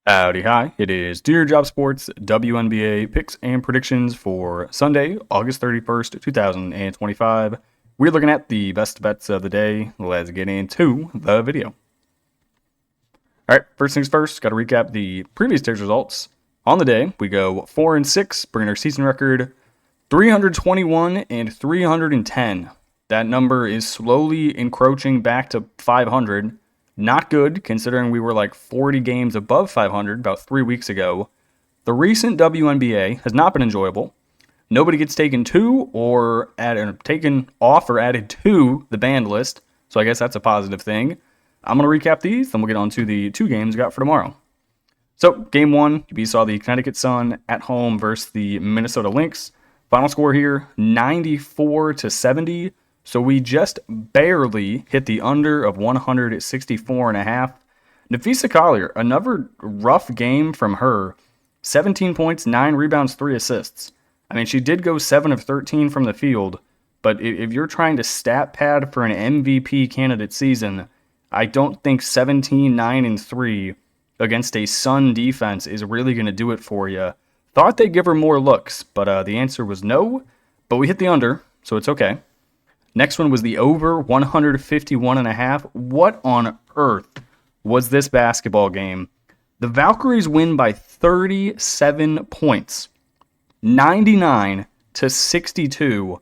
Howdy, hi. It is Do Your Job Sports WNBA Picks and Predictions for Sunday, August 31st, 2025. We're looking at the best bets of the day. Let's get into the video. All right, first things first, got to recap the previous day's results. On the day, we go 4-6, bringing our season record 321 and 310. That number is slowly encroaching back to 500. Not good, considering we were like 40 games above 500 about 3 weeks ago. The recent WNBA has not been enjoyable. Nobody gets taken taken off or added to the banned list, so I guess that's a positive thing. I'm going to recap these, then we'll get on to the two games we got for tomorrow. So, game one, we saw the Connecticut Sun at home versus the Minnesota Lynx. Final score here, 94-70. So we just barely hit the under of 164.5. Napheesa Collier, another rough game from her. 17 points, 9 rebounds, 3 assists. I mean, she did go 7 of 13 from the field, but if you're trying to stat pad for an MVP candidate season, I don't think 17, 9, and 3 against a Sun defense is really going to do it for you. Thought they'd give her more looks, but the answer was no. But we hit the under, so it's okay. Next one was the over 151.5. What on earth was this basketball game? The Valkyries win by 37 points, 99-62.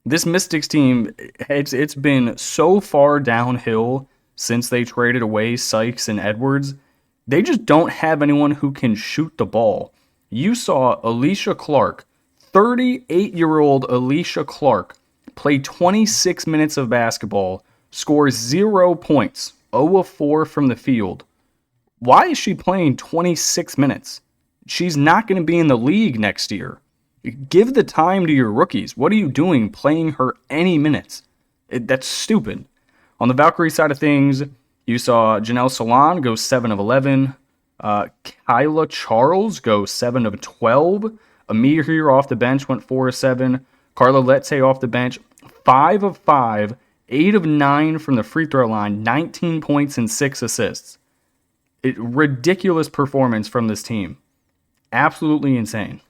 This Mystics team, it's been so far downhill since they traded away Sykes and Edwards. They just don't have anyone who can shoot the ball. You saw Alicia Clark, 38-year-old Alicia Clark, play 26 minutes of basketball, scores 0 points, 0 of 4 from the field. Why is she playing 26 minutes? She's not going to be in the league next year. Give the time to your rookies. What are you doing playing her any minutes? That's stupid. On the Valkyrie side of things, you saw Janelle Salon go 7 of 11. Kyla Charles go 7 of 12. Amir here off the bench went 4 of 7. Carla Letze off the bench, 5 of 5, 8 of 9 from the free throw line, 19 points and 6 assists. Ridiculous performance from this team. Absolutely insane.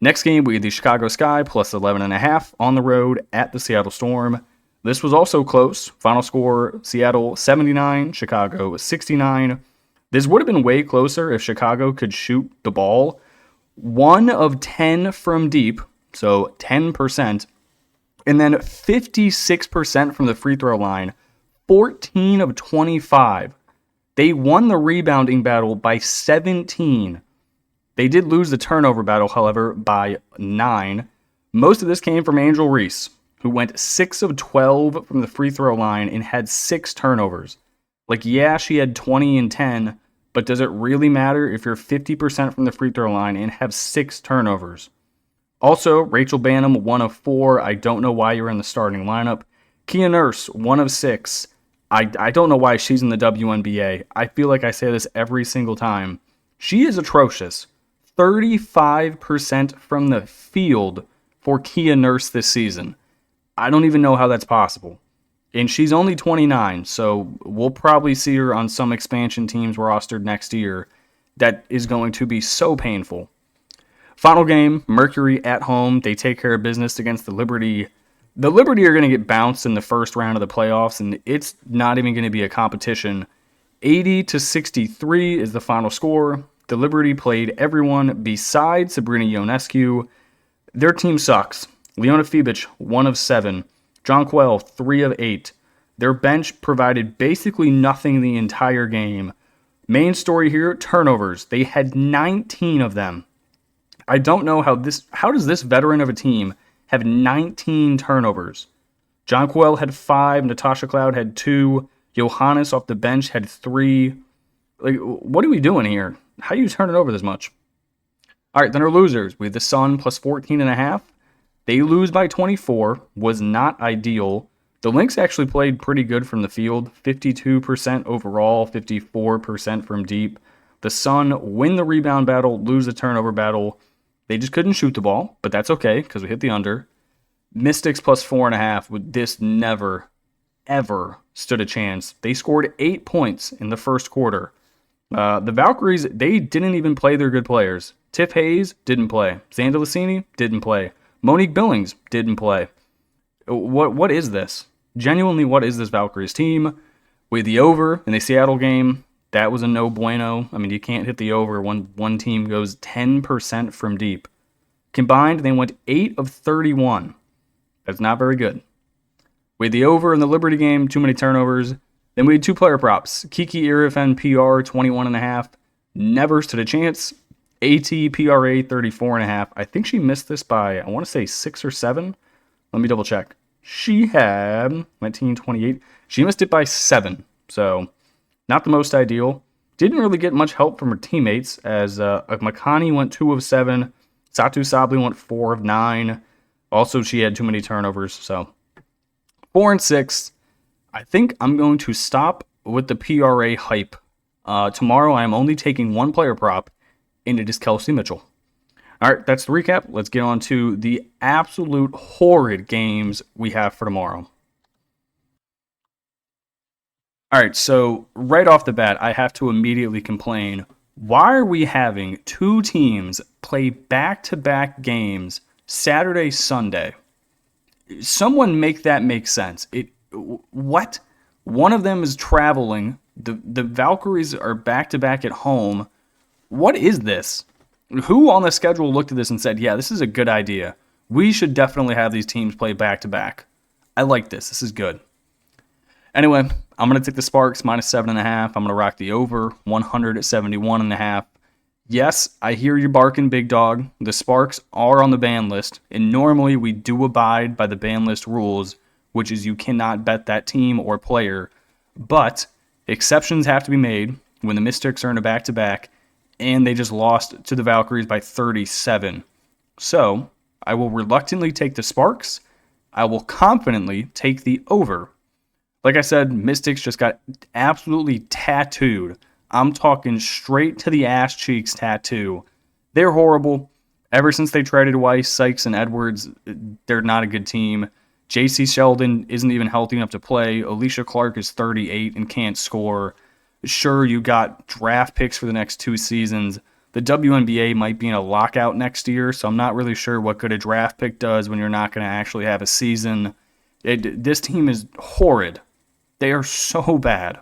Next game, we had the Chicago Sky plus 11.5 on the road at the Seattle Storm. This was also close. Final score, Seattle 79, Chicago 69. This would have been way closer if Chicago could shoot the ball. 1 of 10 from deep, so 10%, and then 56% from the free throw line, 14 of 25. They won the rebounding battle by 17. They did lose the turnover battle, however, by 9. Most of this came from Angel Reese, who went 6 of 12 from the free throw line and had 6 turnovers. Yeah, she had 20 and 10, but does it really matter if you're 50% from the free throw line and have 6 turnovers? Also, Rachel Banham, 1 of 4. I don't know why you're in the starting lineup. Kia Nurse, 1 of 6. I don't know why she's in the WNBA. I feel like I say this every single time. She is atrocious. 35% from the field for Kia Nurse this season. I don't even know how that's possible. And she's only 29, so we'll probably see her on some expansion teams rostered next year. That is going to be so painful. Final game, Mercury at home. They take care of business against the Liberty. The Liberty are going to get bounced in the first round of the playoffs, and it's not even going to be a competition. 80-63 is the final score. The Liberty played everyone besides Sabrina Ionescu. Their team sucks. Leona Fibic, 1 of 7. Jonquel, 3 of 8. Their bench provided basically nothing the entire game. Main story here, turnovers. They had 19 of them. I don't know how does this veteran of a team have 19 turnovers? Jonquel had 5, Natasha Cloud had 2, Johannes off the bench had 3. What are we doing here? How do you turn it over this much? All right, then our losers. We have the Sun plus 14.5. They lose by 24, was not ideal. The Lynx actually played pretty good from the field, 52% overall, 54% from deep. The Sun win the rebound battle, lose the turnover battle. They just couldn't shoot the ball, but that's okay because we hit the under. Mystics plus 4.5, this never, ever stood a chance. They scored 8 points in the first quarter. The Valkyries, they didn't even play their good players. Tiff Hayes didn't play. Xanda Licini didn't play. Monique Billings didn't play. What is this? Genuinely, what is this Valkyries team? With the over in the Seattle game, that was a no bueno. I mean, you can't hit the over when one team goes 10% from deep. Combined, they went 8 of 31. That's not very good. With the over in the Liberty game, too many turnovers. Then we had 2 player props. Kiki Irifen PR 21.5. Never stood a chance. AT PRA 34.5. I think she missed this by, I want to say 6 or 7. Let me double check. She had 1928. She missed it by 7. So not the most ideal. Didn't really get much help from her teammates as Makani went 2 of 7. Satu Sabli went 4 of 9. Also, she had too many turnovers. So 4 and 6. I think I'm going to stop with the PRA hype. Tomorrow, I am only taking 1 player prop, and it is Kelsey Mitchell. All right, that's the recap. Let's get on to the absolute horrid games we have for tomorrow. All right, so right off the bat, I have to immediately complain. Why are we having 2 teams play back-to-back games Saturday, Sunday? Someone make that make sense. What? One of them is traveling. The Valkyries are back-to-back at home. What is this? Who on the schedule looked at this and said, yeah, this is a good idea. We should definitely have these teams play back-to-back. I like this. This is good. Anyway, I'm going to take the Sparks minus 7.5. I'm going to rock the over 171.5. Yes, I hear you barking, big dog. The Sparks are on the ban list, and normally we do abide by the ban list rules, which is you cannot bet that team or player. But exceptions have to be made when the Mystics are in a back-to-back, and they just lost to the Valkyries by 37. So I will reluctantly take the Sparks. I will confidently take the over. Like I said, Mystics just got absolutely tattooed. I'm talking straight to the ass cheeks tattoo. They're horrible. Ever since they traded away Sykes and Edwards, they're not a good team. J.C. Sheldon isn't even healthy enough to play. Alicia Clark is 38 and can't score. Sure, you got draft picks for the next 2 seasons. The WNBA might be in a lockout next year, so I'm not really sure what good a draft pick does when you're not going to actually have a season. This team is horrid. They are so bad.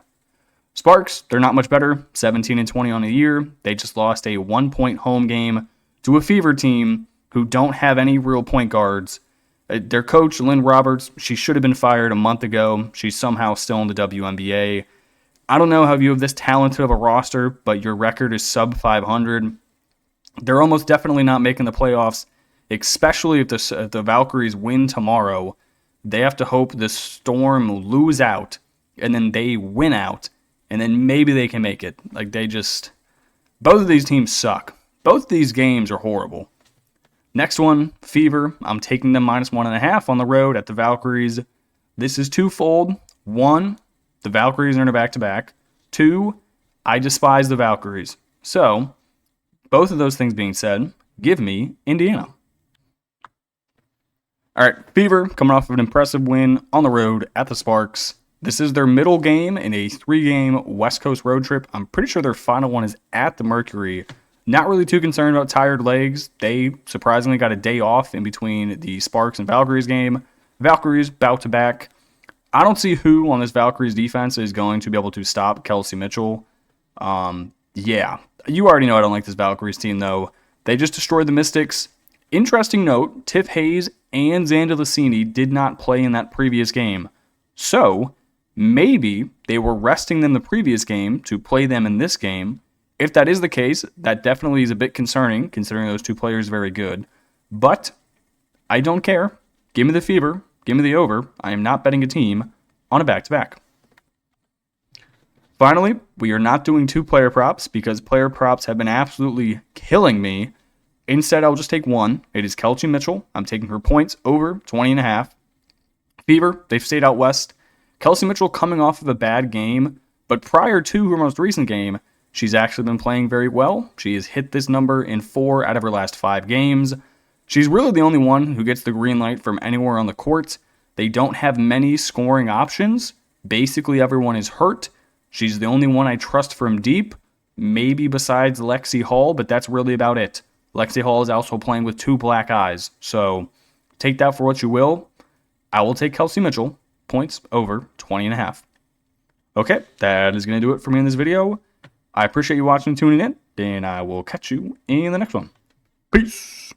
Sparks, they're not much better. 17 and 20 on the year. They just lost a 1-point home game to a Fever team who don't have any real point guards. Their coach, Lynn Roberts, she should have been fired a month ago. She's somehow still in the WNBA. I don't know how you have this talented of a roster, but your record is sub 500. They're almost definitely not making the playoffs, especially if the Valkyries win tomorrow. They have to hope the Storm lose out, and then they win out, and then maybe they can make it. Both of these teams suck. Both of these games are horrible. Next one, Fever. I'm taking them minus 1.5 on the road at the Valkyries. This is twofold. 1, the Valkyries are in a back-to-back. 2, I despise the Valkyries. So, both of those things being said, give me Indiana. All right, Fever coming off of an impressive win on the road at the Sparks. This is their middle game in a 3-game West Coast road trip. I'm pretty sure their final one is at the Mercury. Not really too concerned about tired legs. They surprisingly got a day off in between the Sparks and Valkyries game. Valkyries bout to back. I don't see who on this Valkyries defense is going to be able to stop Kelsey Mitchell. Yeah, you already know I don't like this Valkyries team, though. They just destroyed the Mystics. Interesting note, Tiff Hayes and Xanda Licini did not play in that previous game. So, maybe they were resting them the previous game to play them in this game. If that is the case, that definitely is a bit concerning, considering those 2 players are very good. But I don't care. Give me the Fever. Give me the over. I am not betting a team on a back-to-back. Finally, we are not doing 2 player props because player props have been absolutely killing me. Instead, I'll just take 1. It is Kelsey Mitchell. I'm taking her points over 20.5. Fever, they've stayed out west. Kelsey Mitchell coming off of a bad game, but prior to her most recent game, she's actually been playing very well. She has hit this number in 4 out of her last 5 games. She's really the only one who gets the green light from anywhere on the court. They don't have many scoring options. Basically, everyone is hurt. She's the only one I trust from deep. maybe besides Lexi Hall, but that's really about it. Lexi Hall is also playing with 2 black eyes, so take that for what you will. I will take Kelsey Mitchell, points over 20.5. Okay, that is going to do it for me in this video. I appreciate you watching and tuning in, and I will catch you in the next one. Peace.